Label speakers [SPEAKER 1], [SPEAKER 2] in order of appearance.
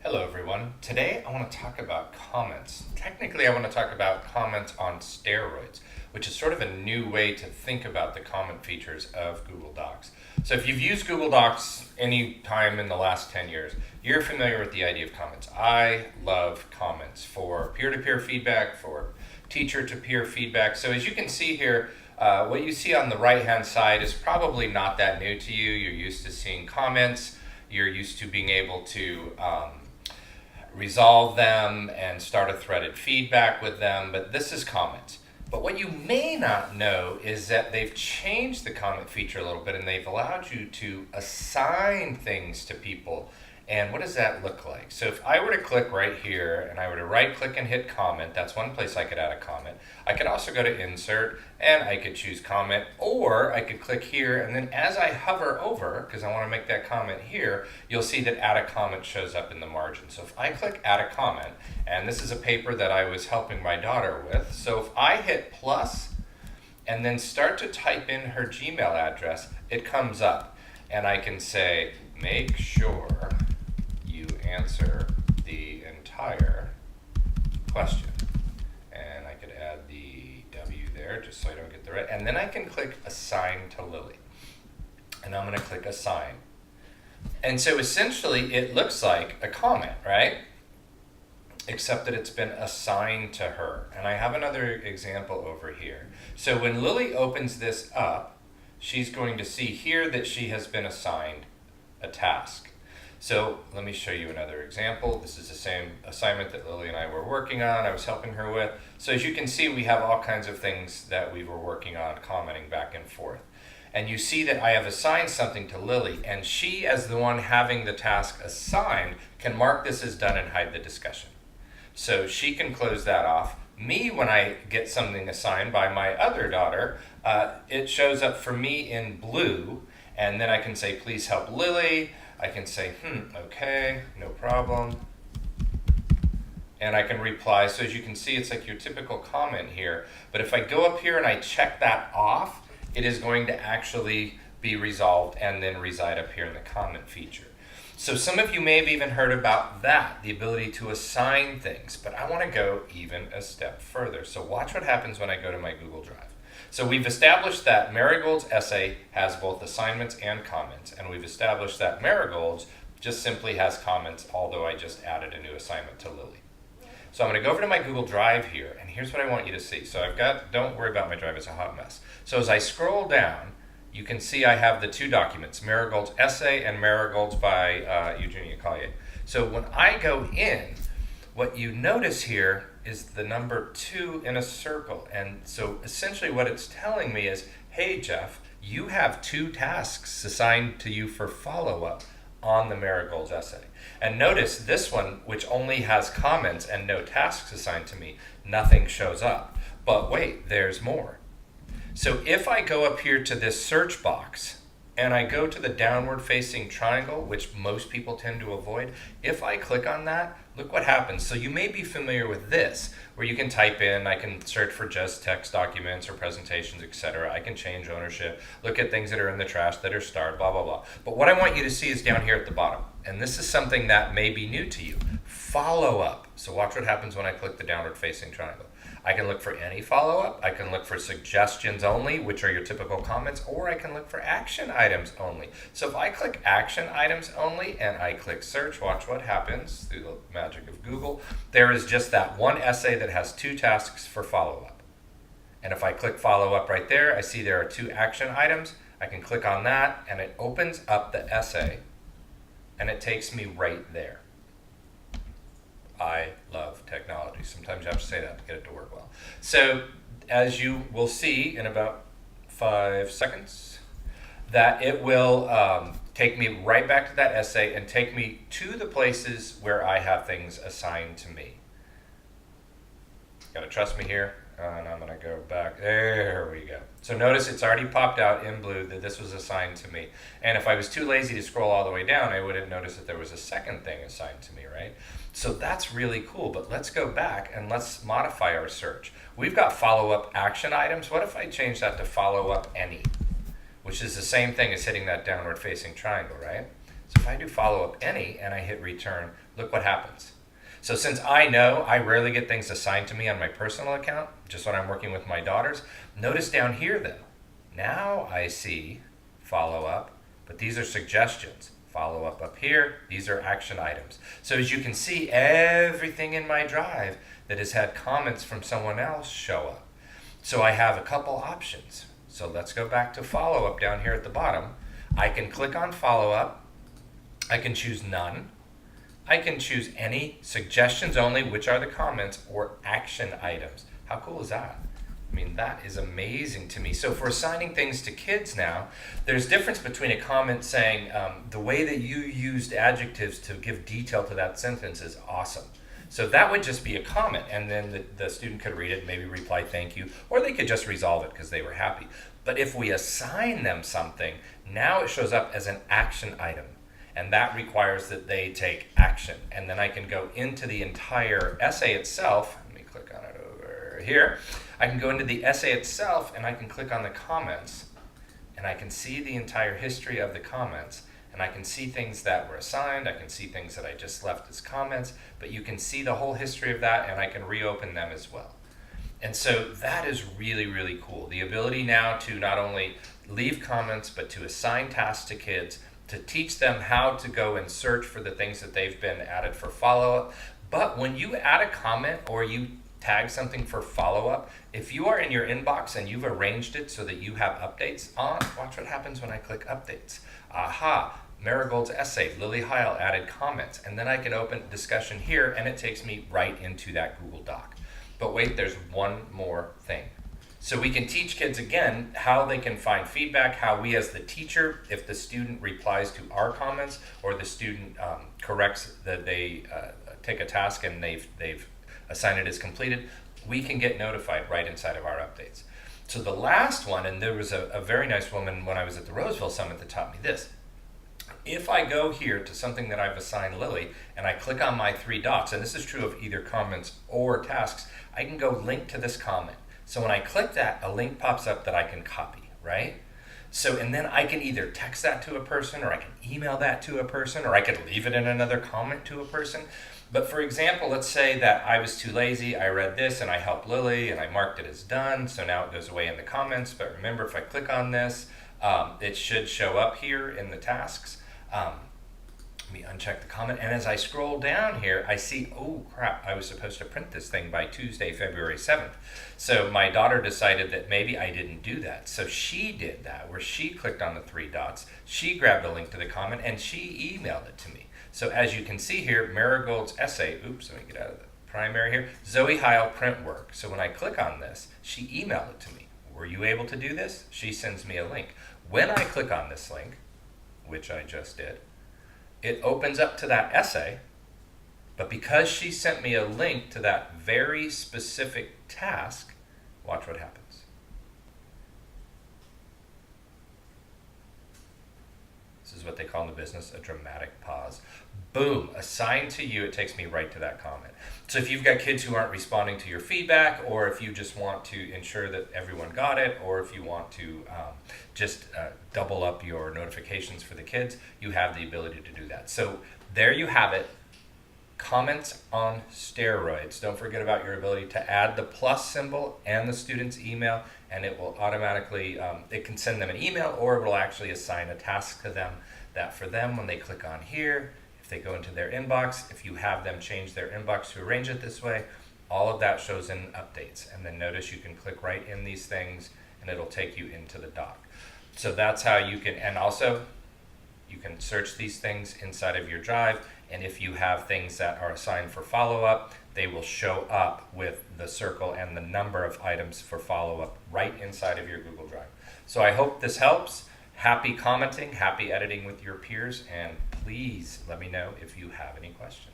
[SPEAKER 1] Hello everyone. Today I want to talk about comments. Technically I want to talk about comments on steroids, which is sort of a new way to think about the comment features of Google Docs. So if you've used Google Docs any time in the last 10 years, you're familiar with the idea of comments. I love comments for peer-to-peer feedback, for teacher-to-peer feedback. So as you can see here, what you see on the right-hand side is probably not that new to you. You're used to seeing comments. You're used to being able to resolve them and start a threaded feedback with them, but this is comments. But what you may not know is that they've changed the comment feature a little bit and they've allowed you to assign things to people. And what does that look like? So if I were to click right here and I were to right click and hit comment, that's one place I could add a comment. I could also go to insert and I could choose comment, or I could click here and then as I hover over, because I want to make that comment here, you'll see that add a comment shows up in the margin. So if I click add a comment, and this is a paper that I was helping my daughter with, so if I hit plus and then start to type in her Gmail address, it comes up and I can say, make sure you answer the entire question. And I could add the W there just so I don't get the red. And then I can click assign to Lily. And I'm going to click assign. And so essentially it looks like a comment, right? Except that it's been assigned to her. And I have another example over here. So when Lily opens this up, she's going to see here that she has been assigned a task. So let me show you another example. This is the same assignment that Lily and I were working on. I was helping her with. So as you can see, we have all kinds of things that we were working on, commenting back and forth. And you see that I have assigned something to Lily, and she, as the one having the task assigned, can mark this as done and hide the discussion. So she can close that off. Me, when I get something assigned by my other daughter, it shows up for me in blue, and then I can say, please help Lily. I can say, okay, no problem. And I can reply. So as you can see, it's like your typical comment here. But if I go up here and I check that off, it is going to actually be resolved and then reside up here in the comment feature. So some of you may have even heard about that, the ability to assign things, but I want to go even a step further. So watch what happens when I go to my Google Drive. So we've established that Marigold's essay has both assignments and comments, and we've established that Marigold's just simply has comments, although I just added a new assignment to Lily. So I'm going to go over to my Google Drive here, and here's what I want you to see. So I've got, don't worry about my drive, it's a hot mess. So as I scroll down, you can see I have the two documents, Marigold's essay and Marigold's by Eugenia Collier. So when I go in, what you notice here is the number 2 in a circle. And so essentially what it's telling me is, hey Jeff, you have 2 tasks assigned to you for follow-up on the Marigold's essay. And notice this one, which only has comments and no tasks assigned to me, nothing shows up. But wait, there's more. So if I go up here to this search box and I go to the downward facing triangle, which most people tend to avoid, if I click on that, look what happens. So you may be familiar with this, where you can type in, I can search for just text documents or presentations, etc. I can change ownership, look at things that are in the trash that are starred, blah, blah, blah. But what I want you to see is down here at the bottom. And this is something that may be new to you. Follow up. So watch what happens when I click the downward facing triangle. I can look for any follow-up, I can look for suggestions only, which are your typical comments, or I can look for action items only. So if I click action items only and I click search, watch what happens through the magic of Google. There is just that one essay that has 2 tasks for follow-up. And if I click follow-up right there, I see there are 2 action items. I can click on that and it opens up the essay and it takes me right there. I love technology. Sometimes you have to say that to get it to work well. So as you will see in about 5 seconds, that it will take me right back to that essay and take me to the places where I have things assigned to me. Gotta trust me here. And I'm going to go back. There we go. So notice it's already popped out in blue that this was assigned to me. And if I was too lazy to scroll all the way down, I would have noticed that there was a second thing assigned to me, right? So that's really cool. But let's go back and let's modify our search. We've got follow-up action items. What if I change that to follow-up any? Which is the same thing as hitting that downward facing triangle, right? So if I do follow up any and I hit return, look what happens. So since I know I rarely get things assigned to me on my personal account, just when I'm working with my daughters, notice down here though, now I see follow up, but these are suggestions. Follow up here, these are action items. So as you can see, everything in my drive that has had comments from someone else show up. So I have a couple options. So let's go back to follow up down here at the bottom. I can click on follow up. I can choose none. I can choose any suggestions only, which are the comments, or action items. How cool is that? I mean, that is amazing to me. So for assigning things to kids now, there's difference between a comment saying the way that you used adjectives to give detail to that sentence is awesome. So that would just be a comment, and then the student could read it, maybe reply thank you, or they could just resolve it because they were happy. But if we assign them something, now it shows up as an action item. And that requires that they take action. And then I can go into the entire essay itself. Let me click on it over here. I can go into the essay itself and I can click on the comments. And I can see the entire history of the comments. And I can see things that were assigned. I can see things that I just left as comments. But you can see the whole history of that, and I can reopen them as well. And so that is really, really cool. The ability now to not only leave comments, but to assign tasks to kids, to teach them how to go and search for the things that they've been added for follow-up. But when you add a comment or you tag something for follow-up, if you are in your inbox and you've arranged it so that you have updates on, watch what happens when I click updates. Aha, Marigold's essay, Lily Heil added comments, and then I can open discussion here and it takes me right into that Google Doc. But wait, there's one more thing. So we can teach kids again how they can find feedback, how we as the teacher, if the student replies to our comments or the student corrects that they take a task and they've assigned it as completed, we can get notified right inside of our updates. So the last one, and there was a very nice woman when I was at the Roseville Summit that taught me this. If I go here to something that I've assigned Lily and I click on my three dots, and this is true of either comments or tasks, I can go link to this comment. So when I click that, a link pops up that I can copy, right? So, and then I can either text that to a person, or I can email that to a person, or I could leave it in another comment to a person. But for example, let's say that I was too lazy, I read this and I helped Lily and I marked it as done, so now it goes away in the comments. But remember, if I click on this, it should show up here in the tasks. Let me uncheck the comment, and as I scroll down here, I see, oh crap, I was supposed to print this thing by Tuesday, February 7th. So my daughter decided that maybe I didn't do that. So she did that, where she clicked on the three dots, she grabbed a link to the comment, and she emailed it to me. So as you can see here, Marigold's essay, oops, let me get out of the primary here, Zoe Heil print work. So when I click on this, she emailed it to me. Were you able to do this? She sends me a link. When I click on this link, which I just did, it opens up to that essay, but because she sent me a link to that very specific task, watch what happens. This is what they call in the business a dramatic pause. Boom, assigned to you, it takes me right to that comment. So if you've got kids who aren't responding to your feedback, or if you just want to ensure that everyone got it, or if you want to just double up your notifications for the kids, you have the ability to do that. So there you have it. Comments on steroids. Don't forget about your ability to add the plus symbol and the student's email, and it will automatically, it can send them an email, or it will actually assign a task to them that for them, when they click on here, if they go into their inbox, if you have them change their inbox to arrange it this way, all of that shows in updates. And then notice you can click right in these things and it'll take you into the doc. So that's how you can, and also you can search these things inside of your drive. And if you have things that are assigned for follow-up, they will show up with the circle and the number of items for follow-up right inside of your Google Drive. So I hope this helps. Happy commenting, happy editing with your peers, and please let me know if you have any questions.